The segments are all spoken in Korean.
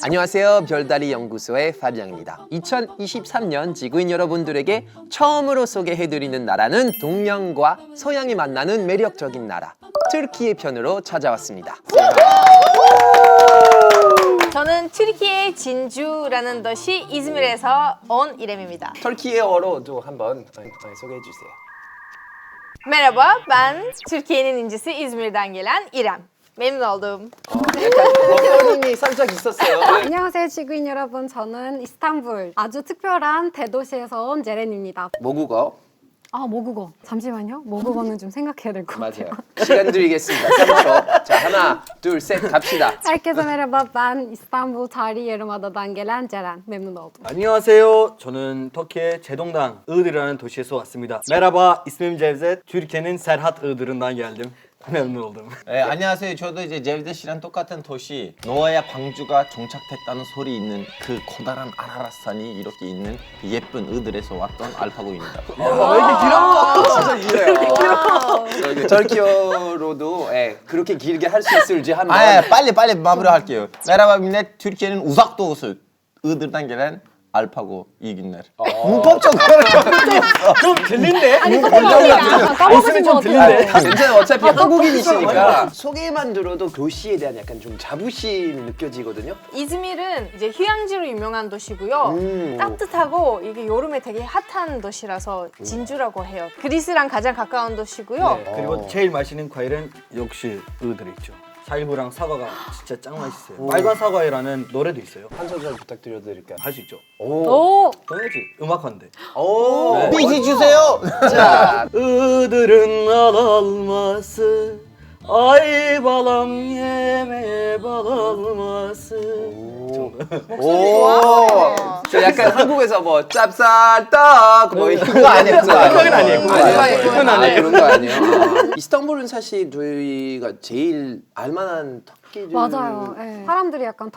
안녕하세요. 별다리 연구소의 파비앙입니다. 2023년 지구인 여러분들에게 처음으로 소개해드리는 나라는 동양과 서양이 만나는 매력적인 나라 터키의 편으로 찾아왔습니다. 저는 튀르키예 진주라는 도시 이즈밀에서 온 이렘입니다. 터키어로도 한번 소개해주세요. Merhaba, ben Türkiye'nin incisi İzmir'den gelen İrem. Memnun oldum. 약간 버닝이 살짝 있었어요. 안녕하세요 지구인 여러분, 저는 이스탄불 아주 특별한 대도시에서 온 제렌입니다. 모국어 모국어 잠시만요, 모국어는 좀 생각해야 될 것 같아요. 맞아요. 시간 드리겠습니다. 3초. 자, 하나, 둘, 셋 갑시다. Herkese merhaba, ben İstanbul Tarihi Yarımada'dan gelen Ceren. Memnun oldum. 안녕하세요. 저는 터키의 제동당 Iğdır이라는 도시에서 왔습니다. Merhaba, ismim Cevdet. Türkiye'nin Serhat Iğdır'ından geldim. Memnun oldum. 네, 안녕하세요. 저도 이제 제비드 씨랑 똑같은 도시 노아야 방주가 정착됐다는 소리 있는 그 커다란 아라라산이 이렇게 있는 그 예쁜 으들에서 왔던 알파고입니다. 진짜 길어요. 터키어로도 그렇게 길게 할 수 있을지 한번. 빨리 마무리할게요. 메라바 민넷 türkiye'nin uzak doğusu Iğdır'dan gelen 알파고 이긴날. 문법적으로 좀 들린데? 아니 까먹으신 것 같아요. 괜찮아요. 어차피 한국인이시니까 소개만 들어도 도시에 대한 약간 좀 자부심이 느껴지거든요. 이즈밀은 이제 휴양지로 유명한 도시고요. 따뜻하고 이게 여름에 되게 핫한 도시라서 진주라고 해요. 그리스랑 가장 가까운 도시고요. 그리고 제일 맛있는 과일은 역시 Iğdır 있죠. 살구랑 사과가 진짜 짱 맛있어요. 빨간 사과이라는 노래도 있어요. 한 소절 부탁드려도 될까요? 할 수 있죠. 오, 당연하지. 음악한데. 오. 네. 삐지 주세요. 자, Iğdır'ın al alması, ay balam yeme bal alması. 오. 저 약간 한국에서 뭐 짭쌀떡 뭐 이거 아니에요. 그건 아니에요. 그건 아니에요. 그런 거 아니에요. 이스탄불은 사실 저희가 제일 알만한 터키들. 맞아요. 예. 사람들이 약간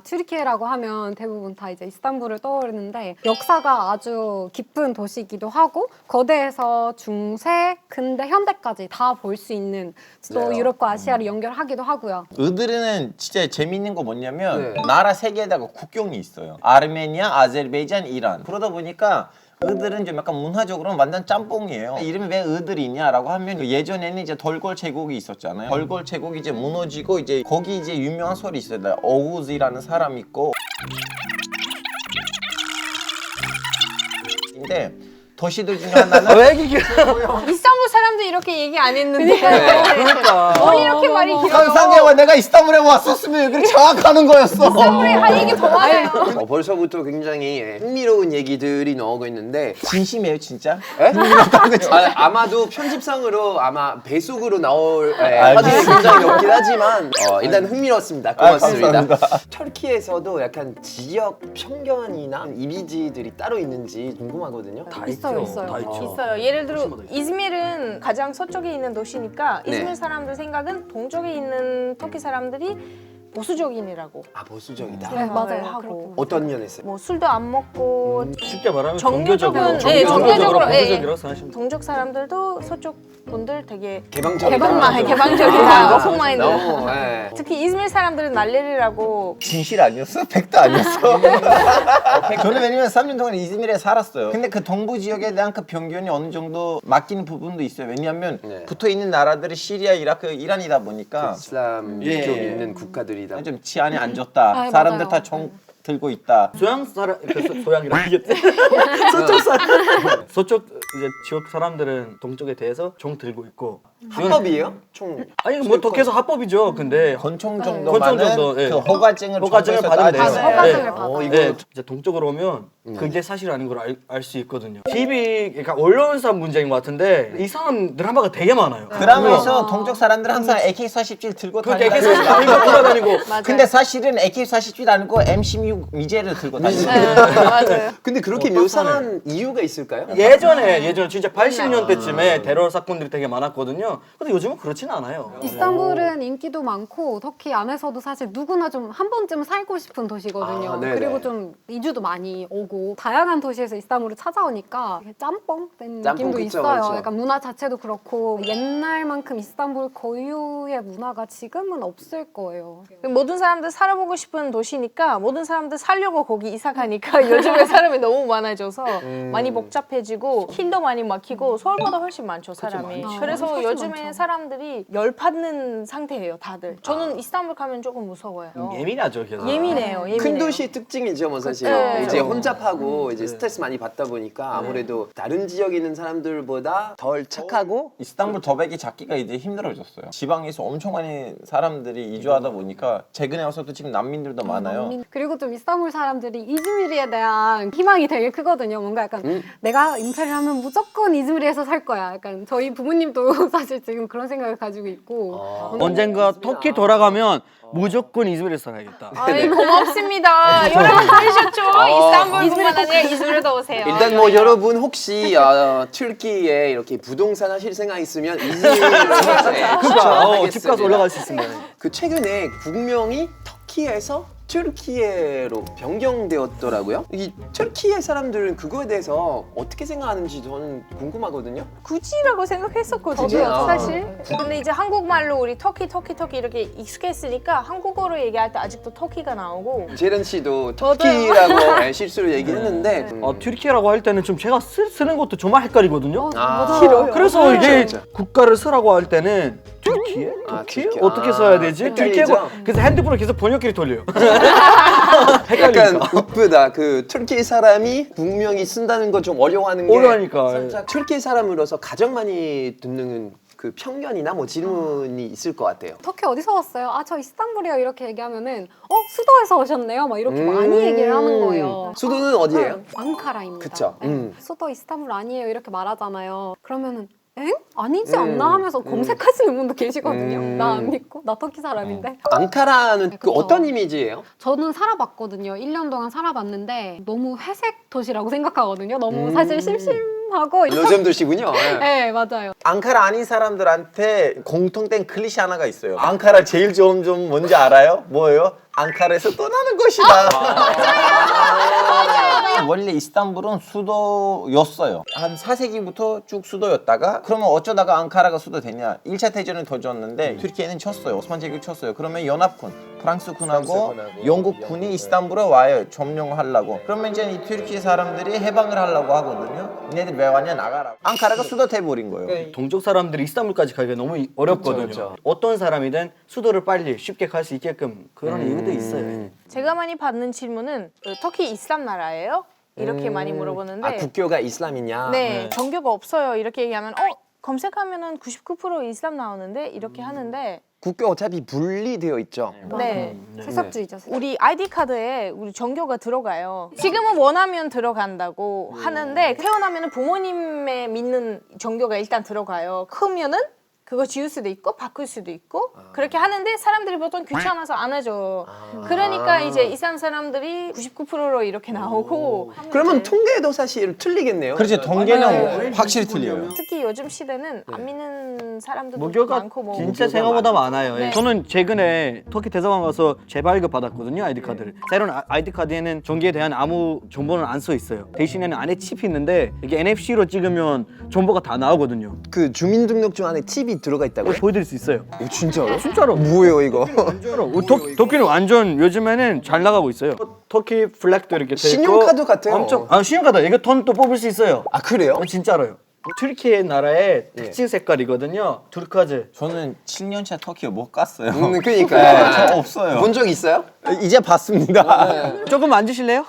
튀르키예라고 하면 대부분 다 이제 이스탄불을 떠오르는데 역사가 아주 깊은 도시이기도 하고 거대해서 중세, 근대, 현대까지 다 볼 수 있는 또 네. 유럽과 아시아를 연결하기도 하고요. 으드르는 진짜 재밌는 거 뭐냐면 네. 나라 세 개에다가 국경이 있어요. 아르메니아, 아제르바이잔, 이란. 그러다 보니까 으들은 좀 약간 문화적으로는 완전 짬뽕이에요. 이름이 왜 으들이냐라고 하면 예전에는 이제 덜골 제국이 있었잖아요. 덜골 제국이 이제 무너지고 이제 거기 이제 유명한 소리 있어요. 어우즈라는 사람 있고. 근데 도시들 중에 하나는 왜 이렇게 이스탄불 사람도 이렇게 얘기 안 했는데 그러니까. 뭘 이렇게 말이 길어요? 상상해봐. 내가 이스탄불에 왔었으면 여기 정확하는 거였어. 이스탄불에 할 얘기 더 많아요. 벌써부터 굉장히 흥미로운 얘기들이 나오고 있는데 진심이에요, 진짜? 아마도 편집상으로 아마 배속으로 나올 확률이 굉장히 높긴 하지만 일단 흥미로웠습니다. 고맙습니다. 감사합니다. 터키에서도 약간 지역 편견이나 이미지들이 따로 있는지 궁금하거든요. 있어요. 다 있죠. 있어요. 예를 들어 도시마다 있어요. 이즈밀은 가장 서쪽에 있는 도시니까 네. 이즈밀 사람들 생각은 동쪽에 있는 터키 사람들이 보수적인이라고 보수적이다. 네, 맞아요. 하고 그렇게 어떤 면에서? 뭐 술도 안 먹고 쉽게 말하면 종교적으로, 종교적으로 네, 종교적으로, 예. 보수적이라고 생각하시면 돼요. 동쪽 사람들도 서쪽 분들 되게 개방적이다. 개방적이다. 오픈 마인드. 너무 특히 이즈밀 사람들은 날레리라고 진실 아니었어? 팩트 아니었어? 저는 왜냐면 3년 동안 이즈밀에 살았어요. 근데 그 동부 지역에 대한 그 편견이 어느 정도 맡기는 부분도 있어요. 왜냐하면 네. 붙어 있는 나라들이 시리아, 이라크, 이란이다 보니까 이슬람 좀 예. 있는 국가들이다. 좀 치안이 안 좋다. 아, 사람들 맞아요. 다 총 들고 있다. 소양 사람, 소양이라 하겠지. 서쪽 사람, 서쪽 이제 지역 사람들은 동쪽에 대해서 종 들고 있고. 합법이에요? 총 아니 뭐 독해서 합법이죠. 근데 권총 권총 정도만은 정도, 예. 그 허가증을 허가증을 정부에서 받으면 돼요. 따져요. 허가증을 네. 받아요. 이거 네, 이제 동쪽으로 오면 그게 사실 아닌 걸 알 수 있거든요. TV, 그러니까 언론사 문제인 것 같은데 이상한 드라마가 되게 많아요. 드라마에서 동쪽 사람들 항상 AK-47 들고 그렇게 다니고 AK-47 들고 돌아다니고. 맞아요. 근데 사실은 AK-47 아니고 M16 미제를 들고 다니고 맞아요. 근데 그렇게 묘사한 이유가 있을까요? 예전에 예전에 진짜 80년대쯤에 테러 사건들이 되게 많았거든요. 근데 요즘은 그렇진 않아요. 이스탄불은 인기도 많고 터키 안에서도 사실 누구나 좀 한 번쯤 살고 싶은 도시거든요. 아, 네네. 그리고 좀 이주도 많이 오고 다양한 도시에서 이스탄불을 찾아오니까 이게 짬뽕 된 짬뽕, 느낌도 그쵸, 있어요. 그쵸. 약간 문화 자체도 그렇고 옛날만큼 이스탄불 고유의 문화가 지금은 없을 거예요. 모든 사람들 살아보고 싶은 도시니까 모든 사람들 살려고 거기 이사 가니까 요즘에 사람이 너무 많아져서 많이 복잡해지고 길도 많이 막히고 서울보다 훨씬 많죠 사람이. 많죠. 그래서 훨씬 요즘에 많죠. 사람들이 열받는 상태예요 다들. 저는 이스탄불 가면 조금 무서워요. 예민하죠, 계속. 예민해요. 예민해요. 큰 도시 특징이죠, 뭐 사실. 네. 이제 혼잡하고 이제 스트레스 많이 받다 보니까 아무래도 다른 지역에 있는 사람들보다 덜 착하고 이스탄불 더베기 잡기가 이제 힘들어졌어요. 지방에서 엄청 많이 사람들이 이주하다 보니까 최근에 와서도 지금 난민들도 많아요. 그리고 좀 이스탄불 사람들이 이즈미르에 대한 희망이 되게 크거든요. 뭔가 약간 내가 임차를 하면 무조건 이즈미르에서 살 거야. 약간 저희 부모님도 사실 지금 그런 생각을 가지고 있고 언젠가 터키 돌아가면 무조건 이즈미르에서 살아야겠다. 아이, 고맙습니다. 여러분 들으셨죠? 이스탄불뿐만 아니라 이즈미르도 오세요. 일단 뭐 여러분 혹시 튀르키예에 이렇게 부동산 하실 생각 있으면 이즈미르로 해주세요. 그렇죠. 집 가서 올라갈 수 있습니다. 그 최근에 국명이 터키에서 튀르키예로 변경되었더라고요. 이 튀르키예 사람들은 그거에 대해서 어떻게 생각하는지 저는 궁금하거든요. 굳이라고 생각했었거든요 저도요. 사실. 근데 이제 한국말로 우리 터키 이렇게 익숙했으니까 한국어로 얘기할 때 아직도 터키가 나오고 제렌 씨도 터키라고 네, 실수로 얘기했는데 튀르키예라고 할 때는 좀 제가 쓰는 것도 정말 헷갈리거든요. 맞아요. 그래서 이게 그렇죠. 국가를 쓰라고 할 때는 튀르키예? 아, 터키? 튀르키예. 어떻게 아, 써야 되지? 헷갈리죠? 튀르키예고 그래서 핸드폰을 계속 번역기를 돌려요. 약간 헷갈리니까. 웃프다. 그 튀르키예 사람이 분명히 쓴다는 거 좀 어려워하는 게 어려우니까. 살짝 튀르키예 사람으로서 가장 많이 듣는 그 편견이나 뭐 질문이 있을 것 같아요. 터키 어디서 왔어요? 아, 저 이스탄불이요. 이렇게 얘기하면은 수도에서 오셨네요. 막 이렇게 많이 얘기를 하는 거예요. 수도는 어디예요? 앙카라입니다. 그쵸. 네. 수도 이스탄불 아니에요. 이렇게 말하잖아요. 그러면은 엥? 아니지 않나 하면서 검색하시는 분도 계시거든요. 나 안 믿고 나 터키 사람인데. 앙카라는 그 그쵸. 어떤 이미지예요? 저는 살아봤거든요. 1년 동안 살아봤는데 너무 회색 도시라고 생각하거든요. 너무 사실 심심하고 요즘 도시군요. 네. 네, 맞아요. 앙카라 아닌 사람들한테 공통된 클리셰 하나가 있어요. 앙카라 제일 좋은 점 뭔지 알아요? 뭐예요? 앙카라에서 떠나는 것이다. 원래 이스탄불은 수도였어요. 한 4세기부터 쭉 수도였다가 그러면 어쩌다가 앙카라가 수도 됐냐? 1차 대전을 터졌는데 튀르키예는 쳤어요. 오스만 제국이 쳤어요. 그러면 연합군, 프랑스군하고 영국군이 이스탄불에 와요. 점령하려고. 그러면 이제 이 튀르키예 사람들이 해방을 하려고 하거든요. 얘네들 왜 왔냐? 나가라고. 앙카라가 수도 돼버린 거예요. 동쪽 사람들이 이스탄불까지 가기가 너무 어렵거든요. 그쵸. 어떤 사람이든 수도를 빨리 쉽게 갈 수 있게끔 그런 이유도 있어요. 제가 많이 받는 질문은 터키 이슬람 나라예요? 이렇게 많이 물어보는데 아, 국교가 이슬람이냐? 네, 종교가 없어요. 이렇게 얘기하면 검색하면은 99% 이슬람 나오는데 이렇게 하는데 국교 어차피 분리되어 있죠. 네. 세속주의죠. 우리 아이디 카드에 우리 종교가 들어가요. 지금은 원하면 들어간다고 하는데 태어나면 부모님의 믿는 종교가 일단 들어가요. 크면은 그거 지울 수도 있고 바꿀 수도 있고 그렇게 하는데 사람들이 보통 귀찮아서 안 하죠. 그러니까 이제 이슬람 사람들이 99%로 이렇게 나오고 그러면 통계도 사실 틀리겠네요. 그렇지, 통계는 확실히 틀려요. 특히 요즘 시대는 안 믿는 사람들도 무교가 많고 뭐 진짜 생각보다 많아요. 네. 저는 최근에 터키 대사관 가서 재발급 받았거든요, 아이디 카드를. 새로운 아이디 카드에는 종교에 대한 아무 정보는 안 써 있어요. 대신에는 안에 칩이 있는데 이게 NFC로 찍으면 정보가 다 나오거든요. 그 주민등록증 안에 칩이 들어가 있다고요? 보여드릴 수 있어요. 진짜로? 진짜로. 뭐예요 이거? 진짜로. 터키는 완전 요즘에는 잘 나가고 있어요. 터키 플렉도 이렇게 돼 있고. 신용카드 같아요. 엄청. 신용카드. 이거 돈 또 뽑을 수 있어요. 아 그래요? 진짜로요. 튀르키예 나라의 특징 색깔이거든요. 투르카즈. 저는 7년차 터키에 못 갔어요. 그러니까 저 없어요. 본 적 있어요? 이제 봤습니다. 조금 앉으실래요?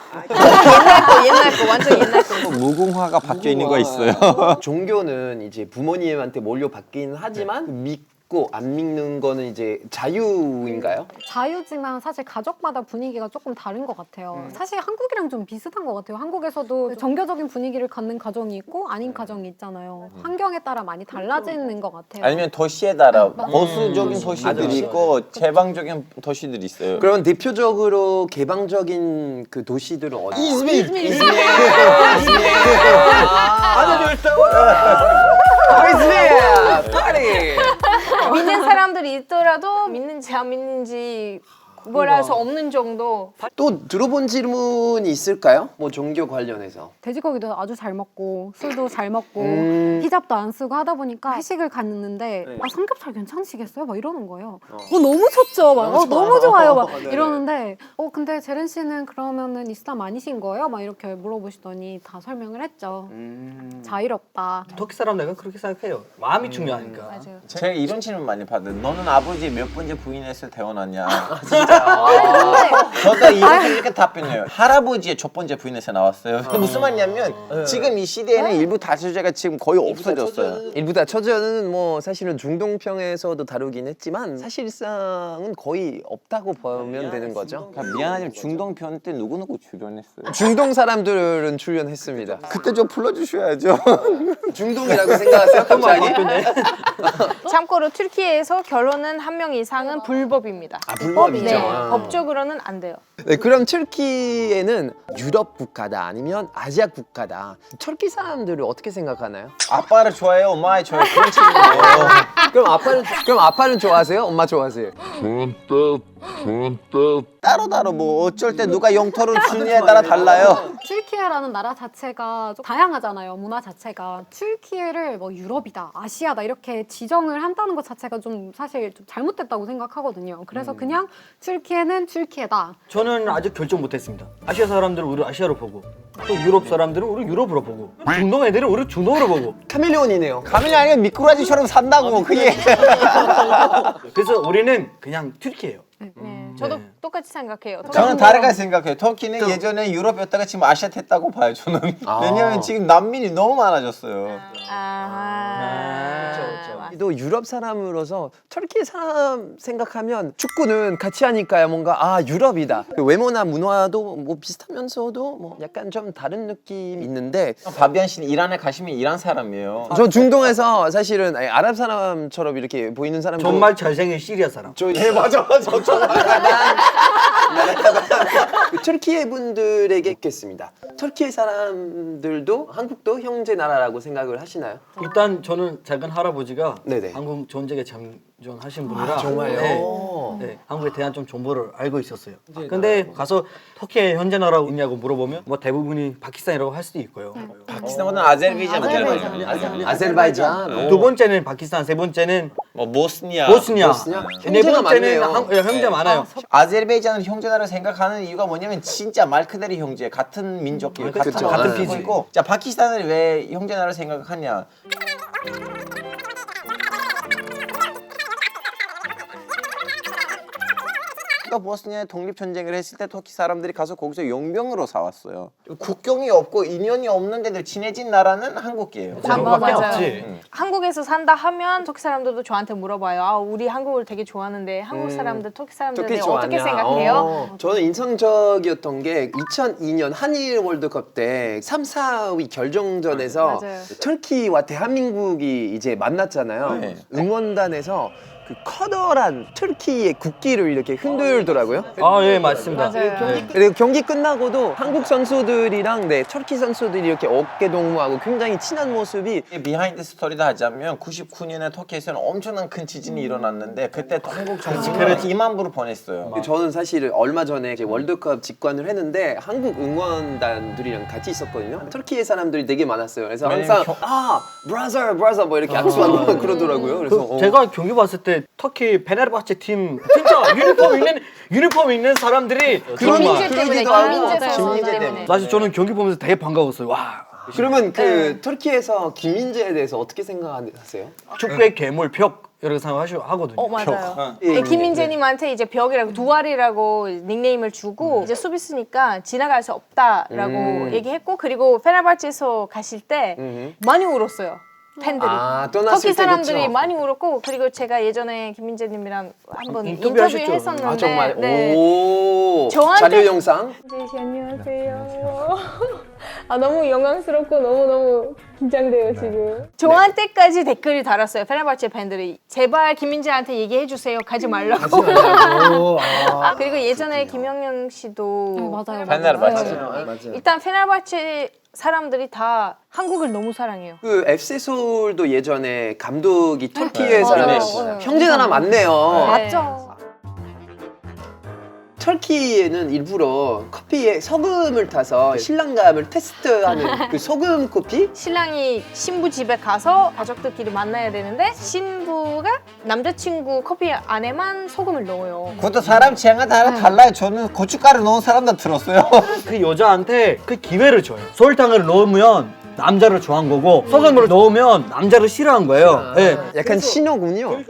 옛날 거 완전 옛날 거. 무궁화가 박혀 있는 거 있어요. 종교는 이제 부모님한테 물려받긴 하지만 믿고 안 믿는 거는 이제 자유인가요? 자유지만 사실 가족마다 분위기가 조금 다른 것 같아요. 사실 한국이랑 좀 비슷한 것 같아요. 한국에서도 정교적인 분위기를 갖는 가정이 있고 아닌 가정이 있잖아요. 환경에 따라 많이 달라지는 것 같아요. 아니면 도시에 따라 보수적인 도시들이 있고 개방적인 도시들이 있어요. 그럼 대표적으로 개방적인 그 도시들은 어디? 이즈밀. 아주 좋다. 이즈밀! 파리! 믿는 사람들이 있더라도 믿는지 안 믿는지 구별할 수 없는 정도. 또 들어본 질문이 있을까요? 뭐 종교 관련해서. 돼지고기도 아주 잘 먹고 술도 잘 먹고 히잡도 안 쓰고 하다 보니까 회식을 갔는데 아 삼겹살 괜찮으시겠어요? 막 이러는 거예요. 너무 좋죠. 막 너무 좋아요. 막 이러는데 근데 제렌 씨는 그러면은 이슬람 아니신 거예요? 막 이렇게 물어보시더니 다 설명을 했죠. 자유롭다. 터키 사람 내가 그렇게 생각해요. 마음이 중요하니까. 맞아요. 제가 이런 질문 많이 받아요. 너는 아버지 몇 번째 부인에서 태어났냐? 저도 이렇게 답변해요. 할아버지의 첫 번째 부인에서 나왔어요. 그게 무슨 말이냐면 지금 이 시대에는 일부 다처제가 지금 거의 없어졌어요. 일부 다처제는 뭐 사실은 중동평에서도 다루긴 했지만 사실상은 거의 없다고 보면 되는 거죠. 미안하지만 중동편 때 누구누구 출연했어요. 중동 사람들은 출연했습니다. 그때 좀 불러주셔야죠. 중동이라고 생각하세요? 갑자기? 참고로 튀르키예에서 결혼은 한 명 이상은 불법입니다. 아, 불법이죠. 네, 아. 법적으로는 안 돼요. 네, 그럼 튀르키예는 유럽 국가다 아니면 아시아 국가다. 터키 사람들을 어떻게 생각하나요? 아빠를 좋아해요, 엄마를 좋아해요. 그런 친구예요. 그럼 아빠는 좋아하세요? 엄마 좋아하세요? 따로 뭐 어쩔 때 누가 영토를 주느냐에 따라 달라요. 튀르키예라는 나라 자체가 좀 다양하잖아요. 문화 자체가. 튀르키예를 뭐 유럽이다, 아시아다 이렇게 지정을 한다는 것 자체가 좀 사실 좀 잘못됐다고 생각하거든요. 그래서 그냥 튀르키예는 튀르키예다. 저는 아직 결정 못했습니다. 아시아 사람들은 우리 아시아로 보고 또 유럽 사람들은 우리 유럽으로 보고 중동 애들은 우리 중동으로 보고 카멜레온이네요. 가면이 아니면 미꾸라지처럼 산다고 그게. 그래서 우리는 그냥 튀르키예요. 네, 저도 똑같이 생각해요. 저는 다르게 생각해요. 터키는 예전에 유럽이었다가 지금 아시아 됐다고 봐요. 저는. 왜냐면 지금 난민이 너무 많아졌어요. 또 유럽 사람으로서 터키 사람 생각하면 축구는 같이 하니까요 뭔가 유럽이다. 그 외모나 문화도 뭐 비슷하면서도 뭐 약간 좀 다른 느낌이 있는데 바비안 씨는 이란에 가시면 이란 사람이에요. 저 중동에서 사실은 아랍 사람처럼 이렇게 보이는 사람도 정말 잘생긴 시리아 사람. 맞아. 그 터키의 분들에게 있겠습니다. 터키 사람들도 한국도 형제 나라라고 생각을 하시나요? 일단 저는 작은 할아버지가 네네. 한국 전쟁에 참전하신 분이라 정말요? 네, 한국에 대한 좀 정보를 알고 있었어요. 근데 가서 터키의 현재 나라 있냐고 물어보면 뭐 대부분이 파키스탄이라고 할 수도 있고요. 파키스탄보다 아제르바이잔. 아제르바이잔. 두 번째는 파키스탄, 세 번째는 뭐 보스니아. 보스니아, 네 형제가 번째는 많네요. 형제 많아요. 아제르바이잔을 형제나라로 생각하는 이유가 뭐냐면 진짜 말 그대로 형제, 같은 민족이에요. 그쵸. 같은 네. 피지고. 자, 파키스탄을 왜 형제나라로 생각하냐? 보스니아에 독립전쟁을 했을 때 터키 사람들이 가서 거기서 용병으로 사왔어요. 국경이 없고 인연이 없는 데들 친해진 나라는 한국이에요. 저거밖에 맞아요. 없지. 한국에서 산다 하면 터키 사람들도 저한테 물어봐요. 우리 한국을 되게 좋아하는데 한국 사람들 터키 사람들에 대해 어떻게 생각해요? 저는 인상적이었던 게 2002년 한일 월드컵 때 3, 4위 결정전에서 맞아요. 터키와 대한민국이 이제 만났잖아요. 네. 응원단에서 그 커다란 터키의 국기를 이렇게 흔들더라고요. 아, 예, 맞습니다. 맞아요. 네. 그리고 경기 끝나고도 한국 선수들이랑 터키 선수들이 이렇게 어깨 동무하고 굉장히 친한 모습이 비하인드 스토리도 하자면 99년에 터키에서는 엄청난 큰 지진이 일어났는데 그때 한국 정치인을 2만 불을 보냈어요. 저는 사실 얼마 전에 이제 월드컵 직관을 했는데 한국 응원단들이랑 같이 있었거든요. 터키의 사람들이 되게 많았어요. 그래서 항상 브라더 뭐 이렇게 악수하고 그러더라고요. 그래서 제가 경기 봤을 때 터키 페네르바체 팀 진짜 유니폼 입는 사람들이 김민재 정말 때문에 그러기도 하고, 김민재 선수 김민재 때문에. 때문에. 사실 저는 경기 보면서 되게 반가웠어요. 와, 그러면 그 터키에서 김민재에 대해서 어떻게 생각하세요? 축구의 괴물 벽 이렇게 생각하거든요. 맞아요. 예, 김민재님한테 이제 벽이라고 두알이라고 닉네임을 주고 이제 수비수니까 지나갈 수 없다라고 얘기했고 그리고 페네르바체에서 가실 때 많이 울었어요. 팬들이. 떠났을 터키 때 사람들이 그쵸? 많이 울었고 그리고 제가 예전에 김민재님이랑 한번 인터뷰하셨죠? 인터뷰했었는데 아 정말 네. 오 저한테- 자료 영상 민재 씨 안녕하세요. 아 너무 영광스럽고 너무 긴장돼요 지금. 저한테까지 댓글이 달았어요. 페네rbahçe 팬들이 제발 김민재한테 얘기해 주세요. 가지 말라고. 오, 그리고 예전에 김영현 씨도 맞아요. 페네rbahçe. 맞아요. 일단 페네rbahçe 사람들이 다 한국을 너무 사랑해요. 그 FC 서울도 예전에 감독이 터키의 네, 사람이었어요. 맞아요. 형제자나 많네요. 네. 맞죠. 터키에는 일부러 커피에 소금을 타서 신랑감을 테스트하는 그 소금 커피? 신랑이 신부 집에 가서 가족들끼리 만나야 되는데 신부가 남자친구 커피 안에만 소금을 넣어요. 그것도 사람 취향에 따라 달라요. 저는 고춧가루 넣은 사람도 들었어요. 그 여자한테 그 기회를 줘요. 설탕을 넣으면 남자를 좋아한 거고 소금을 넣으면 남자를 싫어한 거예요. 네. 약간 신호군요.